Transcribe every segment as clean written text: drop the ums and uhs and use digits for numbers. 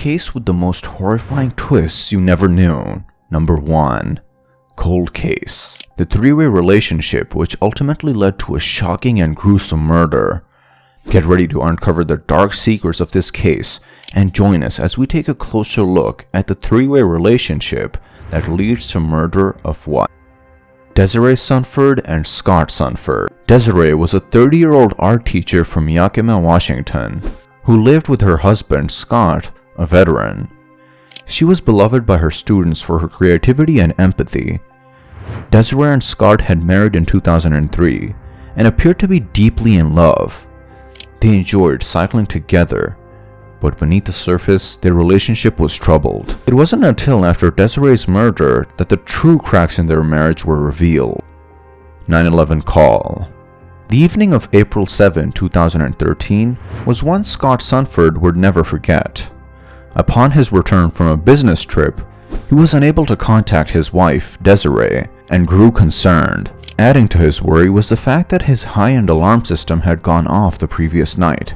case with the most horrifying twists you never knew. Number 1. Cold Case. The three-way relationship which ultimately led to a shocking and gruesome murder. Get ready to uncover the dark secrets of this case and join us as we take a closer look at the three-way relationship that leads to murder of what? Desiree Sunford and Scott Sunford. Desiree was a 30-year-old art teacher from Yakima, Washington, who lived with her husband, Scott, a veteran. She was beloved by her students for her creativity and empathy. Desiree and Scott had married in 2003 and appeared to be deeply in love. They enjoyed cycling together, but beneath the surface, their relationship was troubled. It wasn't until after Desiree's murder that the true cracks in their marriage were revealed. 9/11 Call. The evening of April 7, 2013 was one Scott Sunford would never forget. Upon his return from a business trip, he was unable to contact his wife, Desiree, and grew concerned. Adding to his worry was the fact that his high-end alarm system had gone off the previous night,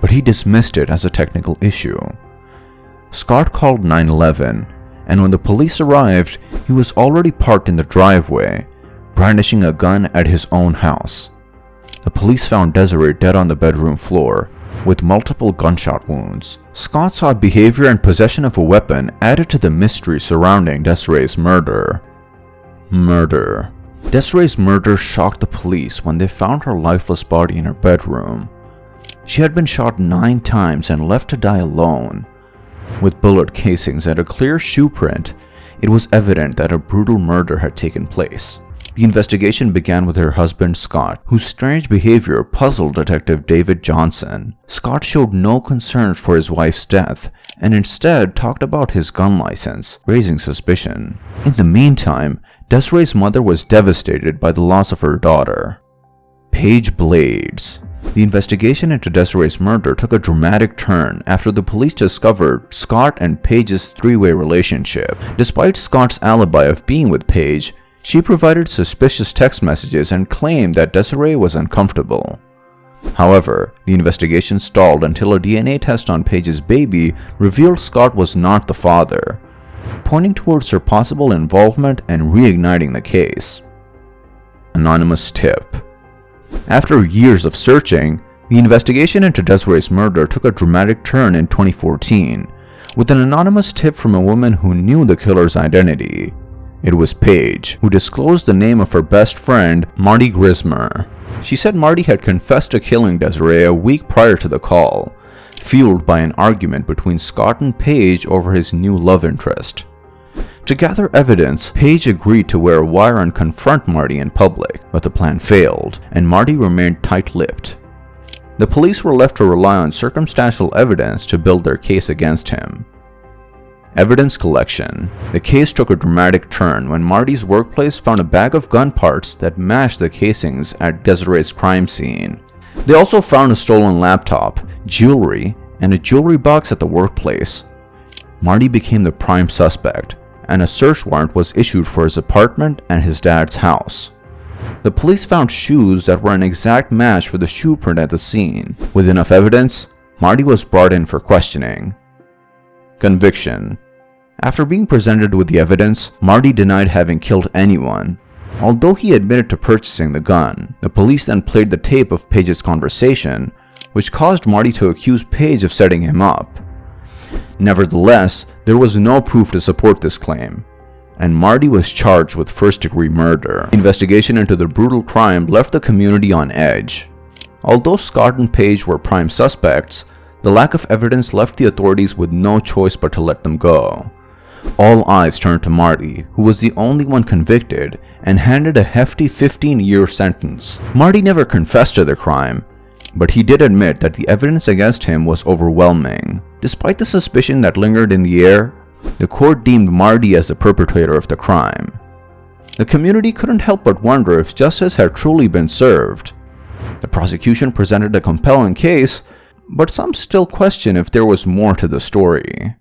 but he dismissed it as a technical issue. Scott called 911, and when the police arrived, he was already parked in the driveway, brandishing a gun at his own house. The police found Desiree dead on the bedroom floor, with multiple gunshot wounds. Scott's odd behavior and possession of a weapon added to the mystery surrounding Desiree's murder. Desiree's murder shocked the police when they found her lifeless body in her bedroom. She had been shot 9 times and left to die alone. With bullet casings and a clear shoe print, it was evident that a brutal murder had taken place. The investigation began with her husband Scott, whose strange behavior puzzled Detective David Johnson. Scott showed no concerns for his wife's death and instead talked about his gun license, raising suspicion. In the meantime, Desiree's mother was devastated by the loss of her daughter. Paige Blades. The investigation into Desiree's murder took a dramatic turn after the police discovered Scott and Paige's three-way relationship. Despite Scott's alibi of being with Paige, she provided suspicious text messages and claimed that Desiree was uncomfortable. However, the investigation stalled until a DNA test on Paige's baby revealed Scott was not the father, pointing towards her possible involvement and reigniting the case. Anonymous tip. After years of searching, the investigation into Desiree's murder took a dramatic turn in 2014, with an anonymous tip from a woman who knew the killer's identity. It was Paige, who disclosed the name of her best friend, Marty Grismer. She said Marty had confessed to killing Desiree a week prior to the call, fueled by an argument between Scott and Paige over his new love interest. To gather evidence, Paige agreed to wear a wire and confront Marty in public, but the plan failed, and Marty remained tight-lipped. The police were left to rely on circumstantial evidence to build their case against him. Evidence collection. The case took a dramatic turn when Marty's workplace found a bag of gun parts that matched the casings at Desiree's crime scene. They also found a stolen laptop, jewelry, and a jewelry box at the workplace. Marty became the prime suspect, and a search warrant was issued for his apartment and his dad's house. The police found shoes that were an exact match for the shoe print at the scene. With enough evidence, Marty was brought in for questioning. Conviction. After being presented with the evidence, Marty denied having killed anyone, although he admitted to purchasing the gun. The police then played the tape of Paige's conversation, which caused Marty to accuse Paige of setting him up. Nevertheless, there was no proof to support this claim, and Marty was charged with first-degree murder. The investigation into the brutal crime left the community on edge. Although Scott and Paige were prime suspects, the lack of evidence left the authorities with no choice but to let them go. All eyes turned to Marty, who was the only one convicted, and handed a hefty 15-year sentence. Marty never confessed to the crime, but he did admit that the evidence against him was overwhelming. Despite the suspicion that lingered in the air, the court deemed Marty as the perpetrator of the crime. The community couldn't help but wonder if justice had truly been served. The prosecution presented a compelling case, but some still question if there was more to the story.